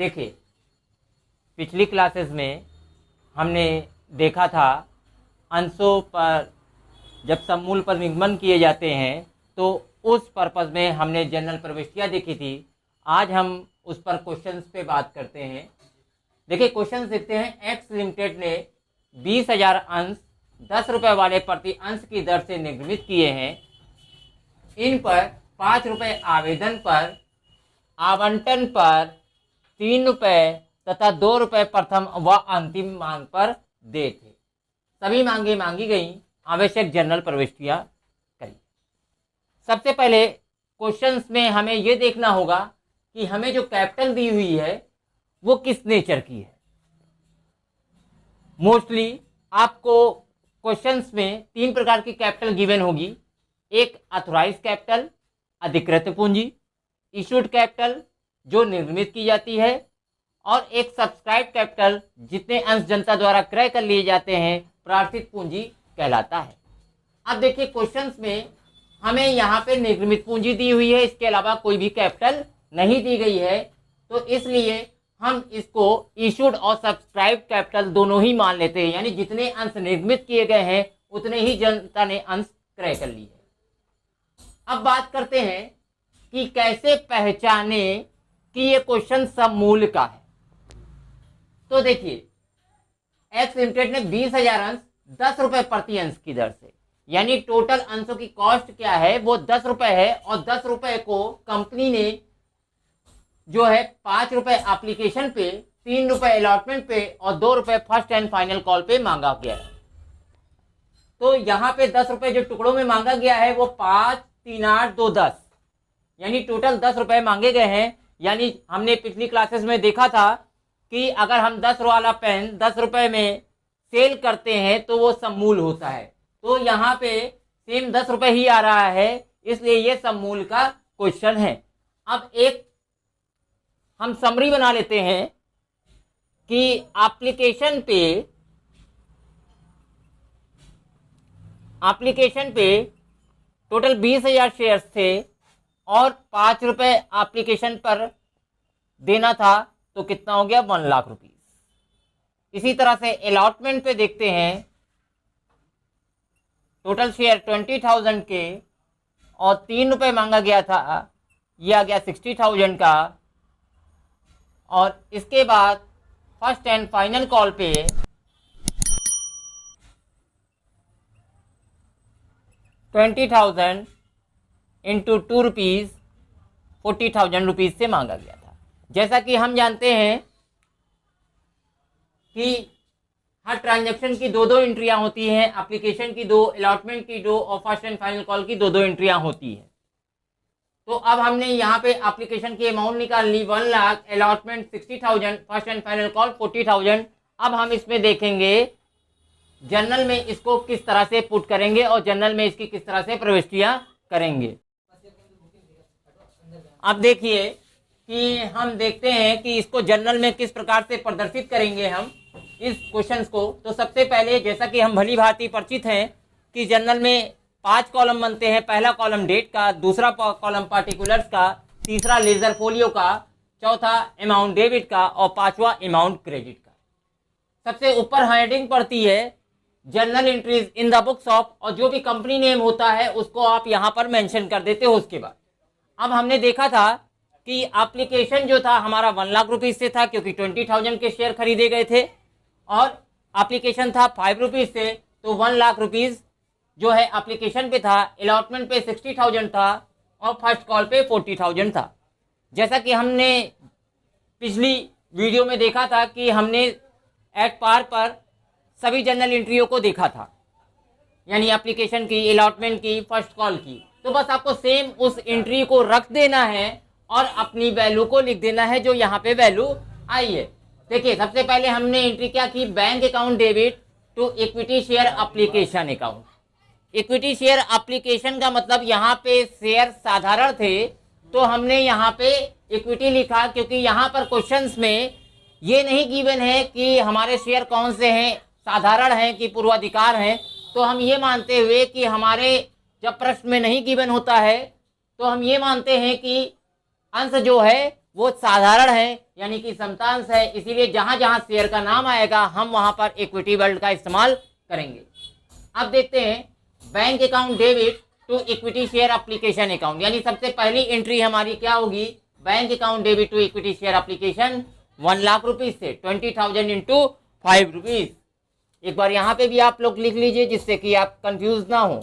देखिए, पिछली क्लासेस में हमने देखा था अंशों पर जब सममूल पर निगमन किए जाते हैं तो उस पर्पज़ में हमने जनरल प्रविष्टियाँ देखी थी। आज हम उस पर क्वेश्चंस पे बात करते हैं। देखिए, क्वेश्चन देखते हैं। एक्स लिमिटेड ने 20,000 अंश 10 रुपये वाले प्रति अंश की दर से निर्मित किए हैं। इन पर 5 रुपये आवेदन पर, आवंटन पर 3 रुपये तथा 2 रुपये प्रथम व अंतिम मांग पर दे थे। सभी मांगे मांगी गई, आवश्यक जनरल प्रविष्टियां करी। सबसे पहले क्वेश्चंस में हमें यह देखना होगा कि हमें जो कैपिटल दी हुई है वो किस नेचर की है। मोस्टली आपको क्वेश्चंस में 3 प्रकार की कैपिटल गिवन होगी। एक अथोराइज कैपिटल, अधिकृत पूंजी, इशूड कैपिटल जो निर्मित की जाती है, और एक सब्सक्राइब कैपिटल जितने अंश जनता द्वारा क्रय कर लिए जाते हैं प्रार्थित पूंजी कहलाता है। अब देखिए, क्वेश्चंस में हमें यहाँ पे निर्मित पूंजी दी हुई है, इसके अलावा कोई भी कैपिटल नहीं दी गई है, तो इसलिए हम इसको इशूड और सब्सक्राइब कैपिटल दोनों ही मान लेते हैं। यानी जितने अंश निर्मित किए गए हैं उतने ही जनता ने अंश क्रय कर लिए। अब बात करते हैं कि कैसे पहचाने कि ये क्वेश्चन सममूल का है। तो देखिए, एक्स लिमिटेड ने 20,000 अंश 10 रुपये प्रति अंश की दर से, यानी टोटल अंशों की कॉस्ट क्या है वो 10 रुपये है, और 10 रुपये को कंपनी ने जो है 5 रुपये एप्लीकेशन पे, 3 रुपये अलॉटमेंट पे और 2 रुपये फर्स्ट एंड फाइनल कॉल पे मांगा गया है। तो यहाँ पे 10 रुपये जो टुकड़ों में मांगा गया है वो 5, 3, 8, 2, 10, यानी टोटल 10 रुपये मांगे गए हैं। यानी हमने पिछली क्लासेस में देखा था कि अगर हम 10 वाला पेन 10 रुपये में सेल करते हैं तो वो सममूल होता है। तो यहाँ पे सेम 10 रुपये ही आ रहा है, इसलिए ये सममूल का क्वेश्चन है। अब एक हम समरी बना लेते हैं कि एप्लीकेशन पे टोटल 20,000 शेयर्स थे और 5 रुपये एप्लीकेशन पर देना था, तो कितना हो गया 1 लाख रुपीस। इसी तरह से अलॉटमेंट पे देखते हैं, टोटल शेयर 20,000 के और 3 रुपये मांगा गया था, यह आ गया 60,000 का। और इसके बाद फर्स्ट एंड फाइनल कॉल पे 20,000 इंटू 2 रुपीज़ 40,000 रुपीज़ से मांगा गया था। जैसा कि हम जानते हैं कि हर ट्रांजैक्शन की 2-2 एंट्रियां होती हैं, एप्लीकेशन की 2, अलॉटमेंट की 2 और फर्स्ट एंड फाइनल कॉल की 2-2 एंट्रियां होती हैं। तो अब हमने यहाँ पे एप्लीकेशन की अमाउंट निकाल ली 1 lakh, allotment 60,000, first and final call 40,000। अब हम इसमें देखेंगे जनरल में इसको किस तरह से पुट करेंगे और जनरल में इसकी किस तरह से प्रविष्टियां करेंगे। अब देखिए कि हम देखते हैं कि इसको जनरल में किस प्रकार से प्रदर्शित करेंगे हम इस क्वेश्चंस को। तो सबसे पहले, जैसा कि हम भली भांति परिचित हैं कि जनरल में 5 कॉलम बनते हैं। पहला कॉलम डेट का, दूसरा कॉलम पार्टिकुलर्स का, तीसरा लेजर फोलियो का, चौथा अमाउंट डेबिट का और 5वां अमाउंट क्रेडिट का। सबसे ऊपर हेडिंग पड़ती है general entries in the books of, और जो भी कंपनी नेम होता है उसको आप यहाँ पर मेंशन कर देते हो। उसके बाद अब हमने देखा था कि एप्लीकेशन जो था हमारा 1 लाख रुपीज से था, क्योंकि 20,000 के शेयर खरीदे गए थे, और एप्लीकेशन था 5 रुपीज से, तो 1 लाख रुपीज जो है एप्लीकेशन पे था। अलॉटमेंट पे 60,000 था और फर्स्ट कॉल पे 40,000 था। जैसा कि हमने पिछली वीडियो में देखा था कि हमने एट पार पर सभी जनरल एंट्रियों को देखा था, यानी एप्लीकेशन की, अलॉटमेंट की, फर्स्ट कॉल की। तो बस आपको सेम उस एंट्री को रख देना है और अपनी वैल्यू को लिख देना है जो यहाँ पे वैल्यू आई है। देखिए, सबसे पहले हमने एंट्री क्या की, bank account debit to equity share application account. Equity share application का मतलब यहाँ पे शेयर साधारण थे, तो हमने यहाँ पे इक्विटी लिखा, क्योंकि यहाँ पर क्वेश्चंस में ये नहीं गिवन है कि हमारे शेयर कौन से हैं, साधारण हैं कि पूर्वाधिकार हैं। तो हम ये मानते हुए कि हमारे जब प्रश्न में नहीं गिवन होता है तो हम ये मानते हैं कि अंश जो है वो साधारण है, यानी कि समतांश है, इसीलिए जहां जहां शेयर का नाम आएगा हम वहां पर इक्विटी वर्ड का इस्तेमाल करेंगे। अब देखते हैं bank account debit to equity share application account, यानी सबसे पहली एंट्री हमारी क्या होगी, bank account debit to equity share application 1 lakh rupees से 20,000 इंटू 5 रुपीज। एक बार यहाँ पे भी आप लोग लिख लीजिए जिससे कि आप कंफ्यूज ना हो।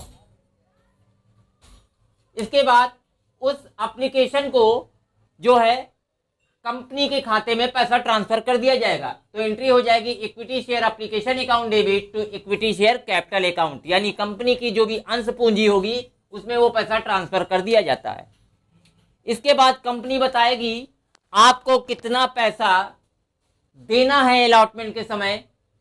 इसके बाद उस एप्लीकेशन को जो है कंपनी के खाते में पैसा ट्रांसफर कर दिया जाएगा, तो एंट्री हो जाएगी equity share application account debit to equity share capital account, यानी कंपनी की जो भी अंश पूंजी होगी उसमें वो पैसा ट्रांसफर कर दिया जाता है। इसके बाद कंपनी बताएगी आपको कितना पैसा देना है अलॉटमेंट के समय,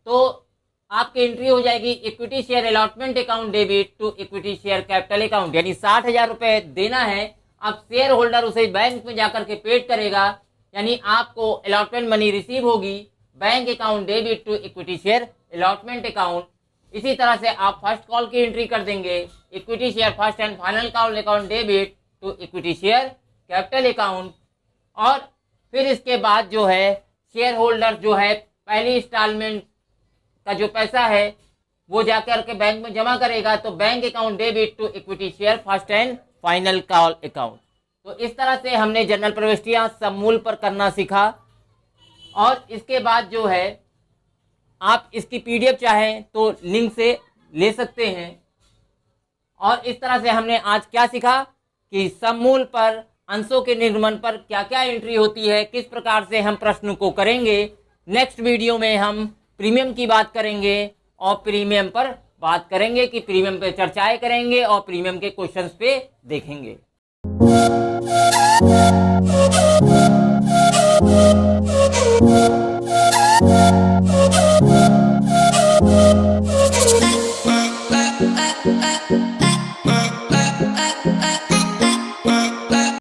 तो आपकी एंट्री हो जाएगी equity share allotment account debit to equity share capital account, यानी 60,000 रुपए देना है। अब शेयर होल्डर उसे बैंक में जाकर के पेड करेगा, यानी आपको अलॉटमेंट मनी रिसीव होगी bank account debit to equity share allotment account. इसी तरह से आप फर्स्ट कॉल की एंट्री कर देंगे equity share first and final call account debit to equity share capital account. और फिर इसके बाद जो है शेयर होल्डर जो है पहली इंस्टॉलमेंट का जो पैसा है वो जाकर के बैंक में जमा करेगा, तो bank account debit to equity share first and final call account. तो इस तरह से हमने जनरल प्रविष्टियां समूल पर करना सीखा। और इसके बाद जो है आप इसकी पीडीएफ चाहें तो लिंक से ले सकते हैं। और इस तरह से हमने आज क्या सीखा कि समूल पर अंशों के निर्गमन पर क्या क्या एंट्री होती है, किस प्रकार से हम प्रश्न को करेंगे। नेक्स्ट वीडियो में हम प्रीमियम की बात करेंगे और प्रीमियम पर बात करेंगे कि प्रीमियम पे चर्चाएं करेंगे और प्रीमियम के क्वेश्चंस पे देखेंगे। I